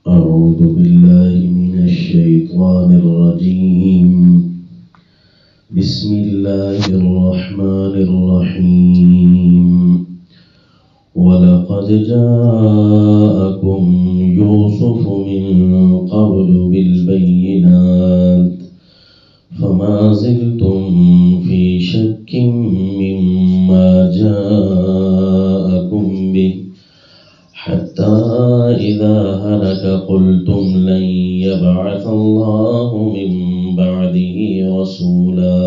أعوذ بالله من الشيطان الرجيم. بسم الله الرحمن الرحيم. ولقد جاءكم يوسف من قبل بالبينات فما زلتم في شك مما جاءكم به حتى إذا هلك قلتم لن يبعث الله من بعده رسولا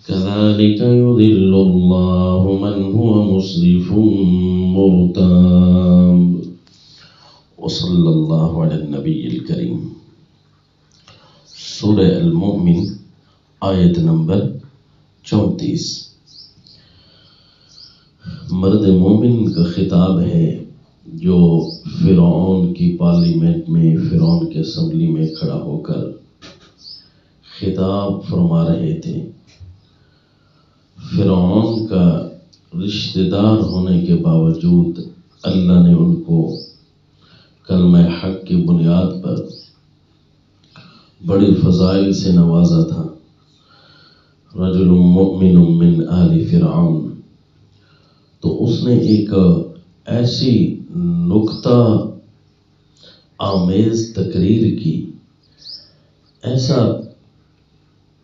كذلك يضل الله من هو مسرف مرتاب. وصلی اللہ علی النبی الکریم. سورہ المؤمن آیت نمبر 34. مرد مومن کا خطاب ہے جو فرعون کی پارلیمنٹ میں، فرعون کے اسمبلی میں کھڑا ہو کر خطاب فرما رہے تھے. فرعون کا رشتہ دار ہونے کے باوجود اللہ نے ان کو کلمہ حق کی بنیاد پر بڑی فضائل سے نوازا تھا. رجل مؤمن من آل فرعون. تو اس نے ایک ایسی نکتہ آمیز تقریر کی، ایسا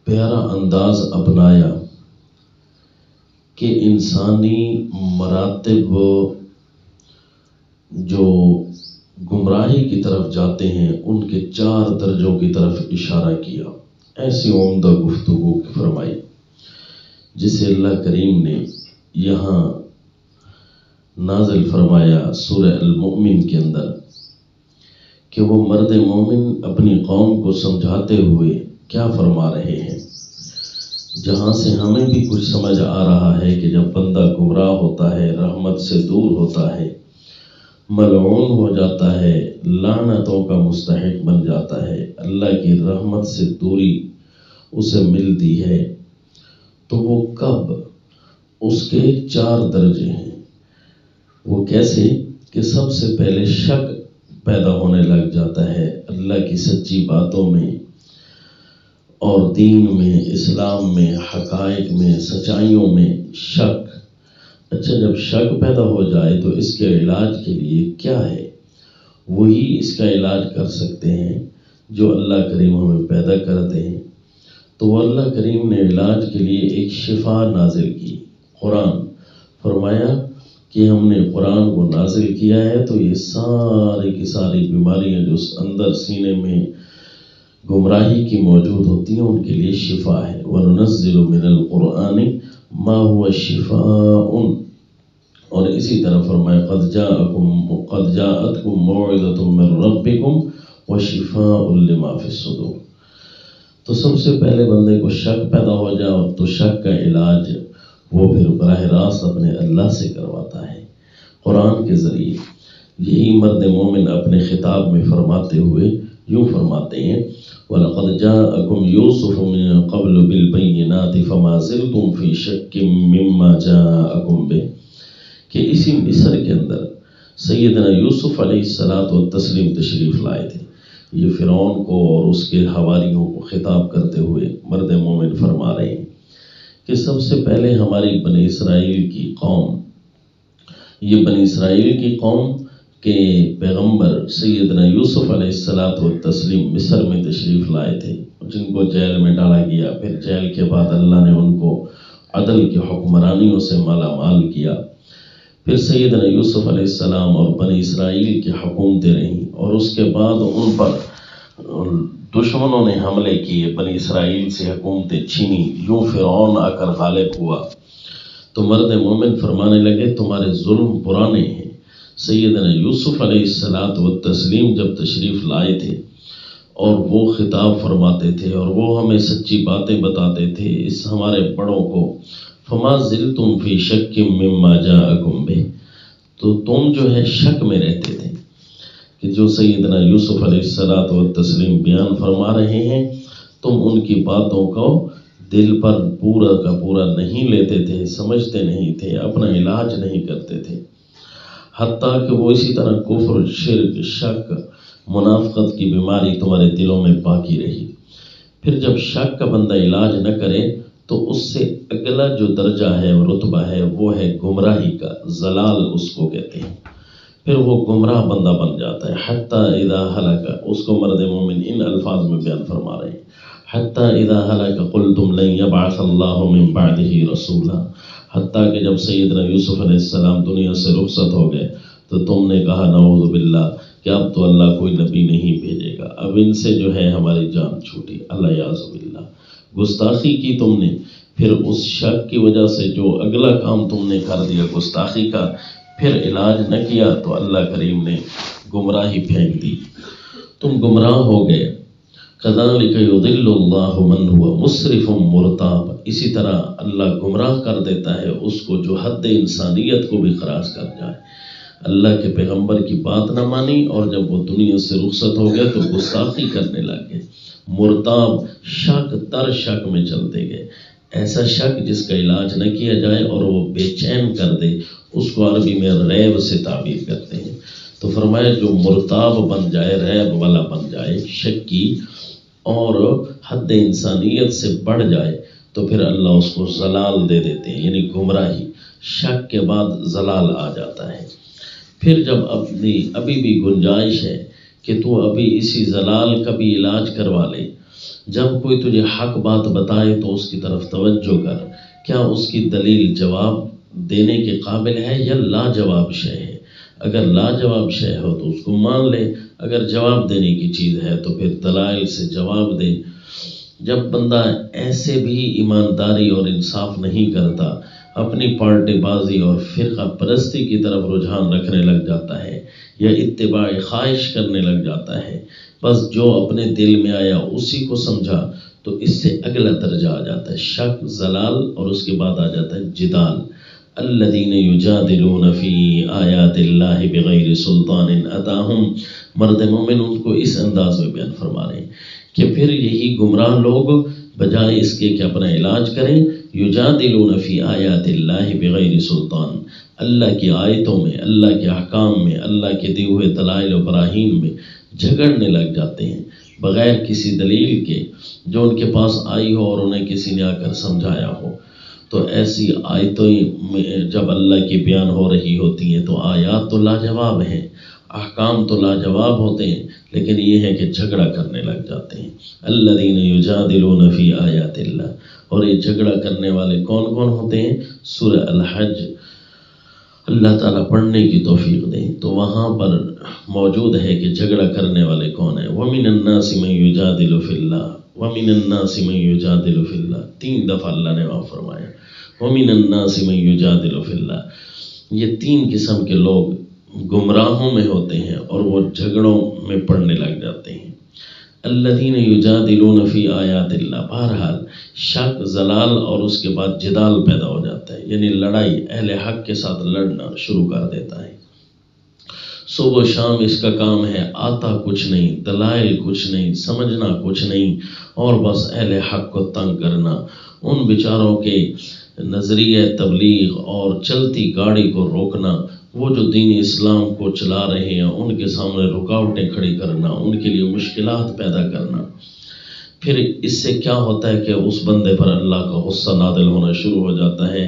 پیارا انداز اپنایا کہ انسانی مراتب جو گمراہی کی طرف جاتے ہیں ان کے 4 درجوں کی طرف اشارہ کیا. ایسی عمدہ گفتگو فرمائی جسے اللہ کریم نے یہاں نازل فرمایا سورہ المؤمن کے اندر کہ وہ مرد مومن اپنی قوم کو سمجھاتے ہوئے کیا فرما رہے ہیں، جہاں سے ہمیں بھی کچھ سمجھ آ رہا ہے کہ جب بندہ گمراہ ہوتا ہے، رحمت سے دور ہوتا ہے، ملعون ہو جاتا ہے، لعنتوں کا مستحق بن جاتا ہے، اللہ کی رحمت سے دوری اسے ملتی ہے، تو وہ کب؟ اس کے 4 درجے ہیں. وہ کیسے کہ سب سے پہلے شک پیدا ہونے لگ جاتا ہے اللہ کی سچی باتوں میں اور دین میں، اسلام میں، حقائق میں، سچائیوں میں شک. اچھا، جب شک پیدا ہو جائے تو اس کے علاج کے لیے کیا ہے؟ وہی اس کا علاج کر سکتے ہیں جو اللہ کریم ہمیں پیدا کرتے ہیں. تو وہ اللہ کریم نے علاج کے لیے ایک شفا نازل کی، قرآن. فرمایا کہ ہم نے قرآن کو نازل کیا ہے تو یہ ساری کی ساری بیماریاں جو اندر سینے میں گمراہی کی موجود ہوتی ہیں ان کے لیے شفا ہے. وَنُنَزِّلُ مِنَ الْقُرْآنِ مَا هُوَ شِفَاءٌ. اور اسی طرح فرمایا قَدْ جَاءَتْكُمْ مَوْعِظَةٌ مِّن رَّبِّكُمْ وَشِفَاءٌ لِّمَا فِي الصُّدُورِ. تو سب سے پہلے بندے کو شک پیدا ہو جائے تو شک کا علاج وہ پھر براہ راست اپنے اللہ سے کرواتا ہے قرآن کے ذریعے. یہی مرد مومن اپنے خطاب میں فرماتے ہوئے یوں فرماتے ہیں وَلَقَدْ جَاءَكُمْ يُوسُفُ مِن قَبْلُ بِالْبَيِّنَاتِ فَمَا زِلْتُمْ فِي شَكٍّ مِّمَّا جَاءَكُمْ بِهِ. کہ اسی مصر کے اندر سیدنا یوسف علیہ السلام تشریف لائے تھے. یہ فرعون کو اور اس کے حواریوں کو خطاب کرتے ہوئے مرد مومن فرما رہے ہیں کہ سب سے پہلے ہماری بنی اسرائیل کی قوم، یہ بنی اسرائیل کی قوم کے پیغمبر سیدنا یوسف علیہ السلام مصر میں تشریف لائے تھے، جن کو جیل میں ڈالا گیا. پھر جیل کے بعد اللہ نے ان کو عدل کی حکمرانیوں سے مالا مال کیا. پھر سیدنا یوسف علیہ السلام اور بنی اسرائیل کی حکومتیں رہیں اور اس کے بعد ان پر دشمنوں نے حملے کیے، بنی اسرائیل سے حکومتیں چھینی. یوں فرعون آ کر غالب ہوا. تو مرد مومن فرمانے لگے تمہارے ظلم پرانے ہیں. سیدنا یوسف علیہ السلام جب تشریف لائے تھے اور وہ خطاب فرماتے تھے اور وہ ہمیں سچی باتیں بتاتے تھے اس ہمارے بڑوں کو، فما زلتم فی شک مما جاءکم بہ. تو تم جو ہے شک میں رہتے تھے کہ جو سیدنا یوسف علیہ السلام بیان فرما رہے ہیں تم ان کی باتوں کو دل پر پورا کا پورا نہیں لیتے تھے، سمجھتے نہیں تھے، اپنا علاج نہیں کرتے تھے. حتیٰ کہ وہ اسی طرح کفر، شرک، شک، منافقت کی بیماری تمہارے دلوں میں باقی رہی۔ پھر جب شک کا بندہ علاج نہ کرے تو اس سے اگلا جو درجہ ہے، رتبہ ہے، وہ ہے گمراہی کا، ضلال اس کو کہتے ہیں۔ پھر وہ گمراہ بندہ بن جاتا ہے۔ حتیٰ اذا ہلک، اس کو مرد مومن ان الفاظ میں بیان فرما رہے ہیں، حتیٰ اذا ہلک قلتم لن یبعث اللہ من بعدہ رسولا، حتیٰ کہ جب سیدنا یوسف علیہ السلام دنیا سے رخصت ہو گئے تو تم نے کہا نعوذ باللہ کہ اب تو اللہ کوئی نبی نہیں بھیجے گا، اب ان سے جو ہے ہماری جان چھوٹی، اللہ یعوذ باللہ، گستاخی کی تم نے۔ پھر اس شک کی وجہ سے جو اگلا کام تم نے کر دیا گستاخی کا، پھر علاج نہ کیا تو اللہ کریم نے گمراہی پھینک دی، تم گمراہ ہو گئے۔ کذالک یضل اللہ من هو مسرف مرتاب، اسی طرح اللہ گمراہ کر دیتا ہے اس کو جو حد انسانیت کو بھی خراج کر جائے، اللہ کے پیغمبر کی بات نہ مانی اور جب وہ دنیا سے رخصت ہو گئے تو گستاخی کرنے لگ گئے۔ مرتاب، شک در شک میں چلتے گئے، ایسا شک جس کا علاج نہ کیا جائے اور وہ بے چین کر دے، اس کو عربی میں ریب سے تعبیر کرتے ہیں۔ تو فرمایا جو مرتاب بن جائے، ریب والا بن جائے، شکی اور حد انسانیت سے بڑھ جائے تو پھر اللہ اس کو ضلال دے دیتے ہیں، یعنی گمراہی۔ شک کے بعد ضلال آ جاتا ہے۔ پھر جب ابھی بھی گنجائش ہے کہ تو ابھی اسی ضلال کا بھی علاج کروا لے، جب کوئی تجھے حق بات بتائے تو اس کی طرف توجہ کر، کیا اس کی دلیل جواب دینے کے قابل ہے یا لاجواب شے ہے؟ اگر لاجواب شے ہو تو اس کو مان لے، اگر جواب دینے کی چیز ہے تو پھر دلائل سے جواب دے۔ جب بندہ ایسے بھی ایمانداری اور انصاف نہیں کرتا، اپنی پارٹی بازی اور فرقہ پرستی کی طرف رجحان رکھنے لگ جاتا ہے یا اتباع خواہش کرنے لگ جاتا ہے، بس جو اپنے دل میں آیا اسی کو سمجھا، تو اس سے اگلا درجہ آ جاتا ہے شک، ضلال، اور اس کے بعد آ جاتا ہے جدال۔ الذین یجادلون فی آیات اللہ بغیر سلطان اتاہم، مرد مومن ان کو اس انداز میں بیان فرما رہے ہیں کہ پھر یہی گمراہ لوگ بجائے اس کے کہ اپنا علاج کریں، یجادلون فی آیات اللہ بغیر سلطان، اللہ کی آیتوں میں، اللہ کے احکام میں، اللہ کے دیے ہوئے دلائل و براہین میں جھگڑنے لگ جاتے ہیں بغیر کسی دلیل کے جو ان کے پاس آئی ہو اور انہیں کسی نے آ کر سمجھایا ہو۔ تو ایسی آیتوں میں جب اللہ کی بیان ہو رہی ہوتی ہیں تو آیات تو لاجواب ہیں، احکام تو لاجواب ہوتے ہیں، لیکن یہ ہے کہ جھگڑا کرنے لگ جاتے ہیں۔ الذین یجادلون فی آیات اللہ، اور یہ جھگڑا کرنے والے کون کون ہوتے ہیں؟ سورہ الحج اللہ تعالیٰ پڑھنے کی توفیق دیں تو وہاں پر موجود ہے کہ جھگڑا کرنے والے کون ہیں۔ وَمِنَ النَّاسِ مَن يُجَادِلُ فِي اللَّهِ وَمِنَ النَّاسِ مَن يُجَادِلُ فِي اللَّهِ، 3 دفعہ اللہ نے وہاں فرمایا وَمِنَ النَّاسِ مَن يُجَادِلُ فِي اللَّهِ۔ یہ 3 قسم کے لوگ گمراہوں میں ہوتے ہیں اور وہ جھگڑوں میں پڑنے لگ جاتے ہیں۔ الذین یجادلون فی آیات اللہ، بہرحال شک، ضلال اور اس کے بعد جدال پیدا ہو جاتا ہے، یعنی لڑائی، اہل حق کے ساتھ لڑنا شروع کر دیتا ہے۔ صبح و شام اس کا کام ہے، آتا کچھ نہیں، دلائل کچھ نہیں، سمجھنا کچھ نہیں، اور بس اہل حق کو تنگ کرنا، ان بیچاروں کے نظریہ تبلیغ اور چلتی گاڑی کو روکنا، وہ جو دین اسلام کو چلا رہے ہیں ان کے سامنے رکاوٹیں کھڑی کرنا، ان کے لیے مشکلات پیدا کرنا۔ پھر اس سے کیا ہوتا ہے کہ اس بندے پر اللہ کا غصہ نازل ہونا شروع ہو جاتا ہے،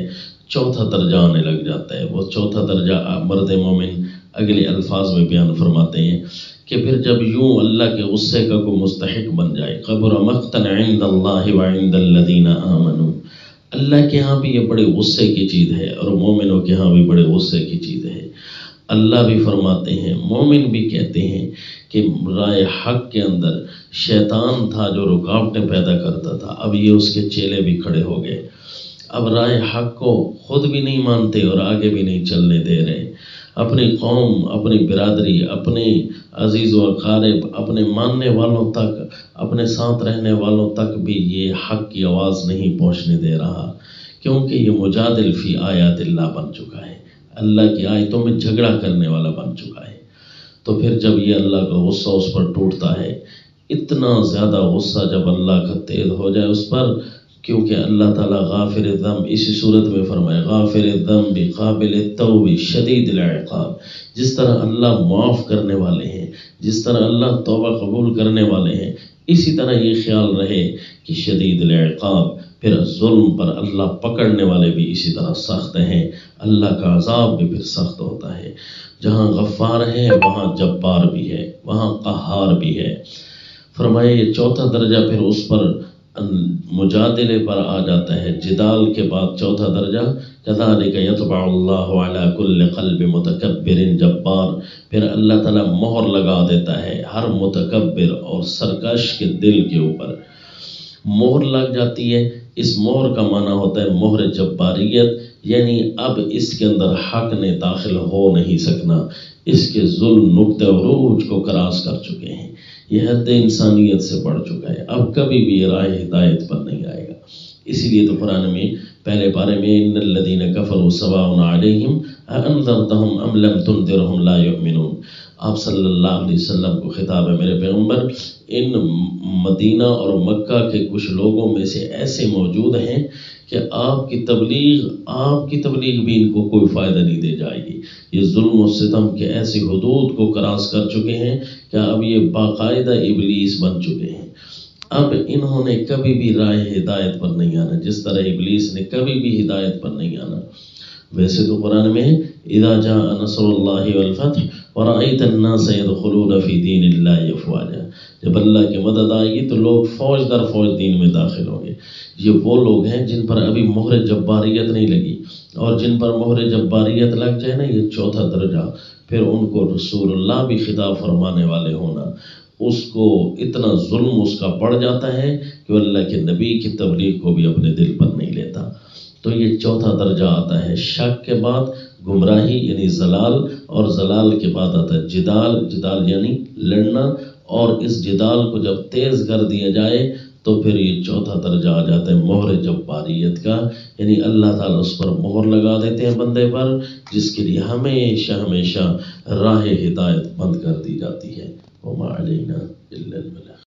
چوتھا درجہ آنے لگ جاتا ہے۔ وہ چوتھا درجہ مرد مومن اگلے الفاظ میں بیان فرماتے ہیں کہ پھر جب یوں اللہ کے غصے کا کوئی مستحق بن جائے، کبر مقتا عند اللہ وعند الذین آمنوا، اللہ کے ہاں بھی یہ بڑے غصے کی چیز ہے اور مومنوں کے ہاں بھی بڑے غصے کی چیز ہے۔ اللہ بھی فرماتے ہیں، مومن بھی کہتے ہیں کہ راہ حق کے اندر شیطان تھا جو رکاوٹیں پیدا کرتا تھا، اب یہ اس کے چیلے بھی کھڑے ہو گئے، اب راہ حق کو خود بھی نہیں مانتے اور آگے بھی نہیں چلنے دے رہے، اپنی قوم، اپنی برادری، اپنے عزیز و اقارب، اپنے ماننے والوں تک، اپنے ساتھ رہنے والوں تک بھی یہ حق کی آواز نہیں پہنچنے دے رہا، کیونکہ یہ مجادل فی آیات اللہ بن چکا ہے، اللہ کی آیتوں میں جھگڑا کرنے والا بن چکا ہے۔ تو پھر جب یہ اللہ کا غصہ اس پر ٹوٹتا ہے، اتنا زیادہ غصہ جب اللہ کا تیز ہو جائے اس پر، کیونکہ اللہ تعالیٰ غافر الذنب اسی صورت میں فرمائے غافر الذنب قابل التوب شدید العقاب. جس طرح اللہ معاف کرنے والے ہیں، جس طرح اللہ توبہ قبول کرنے والے ہیں، اسی طرح یہ خیال رہے کہ شدید العقاب، پھر ظلم پر اللہ پکڑنے والے بھی اسی طرح سخت ہیں. اللہ کا عذاب بھی پھر سخت ہوتا ہے. جہاں غفار ہے وہاں جبار بھی ہے، وہاں قہار بھی ہے. فرمائے یہ چوتھا درجہ پھر اس پر مجادلے پر آ جاتا ہے. جدال کے بعد چوتھا درجہ کذالک یطبع اللہ علی کل قلب متکبر جبار. پھر اللہ تعالیٰ مہر لگا دیتا ہے ہر متکبر اور سرکش کے دل کے اوپر. مہر لگ جاتی ہے. اس مہر کا معنی ہوتا ہے مہر جباریت، یعنی اب اس کے اندر حق نے داخل ہو نہیں سکنا. اس کے ظلم نقطہ عروج کو کراس کر چکے ہیں، یہ حد انسانیت سے بڑھ چکا ہے. اب کبھی بھی یہ راہ ہدایت پر نہیں آئے گا. اسی لیے تو قرآن میں پہلے پارے میں ان الذین کفروا سواء علیہم اانذرتہم ام لم تنذرہم لا یؤمنون. آپ صلی اللہ علیہ وسلم کو خطاب ہے میرے پیغمبر، ان مدینہ اور مکہ کے کچھ لوگوں میں سے ایسے موجود ہیں کہ آپ کی تبلیغ بھی ان کو کوئی فائدہ نہیں دے جائے گی. یہ ظلم و ستم کے ایسی حدود کو کراس کر چکے ہیں کہ اب یہ باقاعدہ ابلیس بن چکے ہیں. اب انہوں نے کبھی بھی راہ ہدایت پر نہیں آنا، جس طرح ابلیس نے کبھی بھی ہدایت پر نہیں آنا. ویسے تو قرآن میں اذا جاء نصر اللہ والفتح ورأیت الناس يدخلون فی دین اللہ افواجا، جب اللہ کی مدد آئے گی تو لوگ فوج در فوج دین میں داخل ہوں گے. یہ وہ لوگ ہیں جن پر ابھی مہر جباریت نہیں لگی، اور جن پر مہر جباریت لگ جائے نا، یہ چوتھا درجہ، پھر ان کو رسول اللہ بھی خطاب فرمانے والے ہونا. اس کو اتنا ظلم اس کا بڑھ جاتا ہے کہ اللہ کے نبی کی تبلیغ کو بھی اپنے دل پر نہیں لیتا. تو یہ چوتھا درجہ آتا ہے. شک کے بعد گمراہی یعنی زلال، اور زلال کے بعد آتا ہے جدال. جدال یعنی لڑنا، اور اس جدال کو جب تیز کر دیا جائے تو پھر یہ چوتھا درجہ آ جاتا ہے مہر جباریت کا. یعنی اللہ تعالیٰ اس پر مہر لگا دیتے ہیں بندے پر، جس کے لیے ہمیشہ راہ ہدایت بند کر دی جاتی ہے. وما علینا الا البلاغ.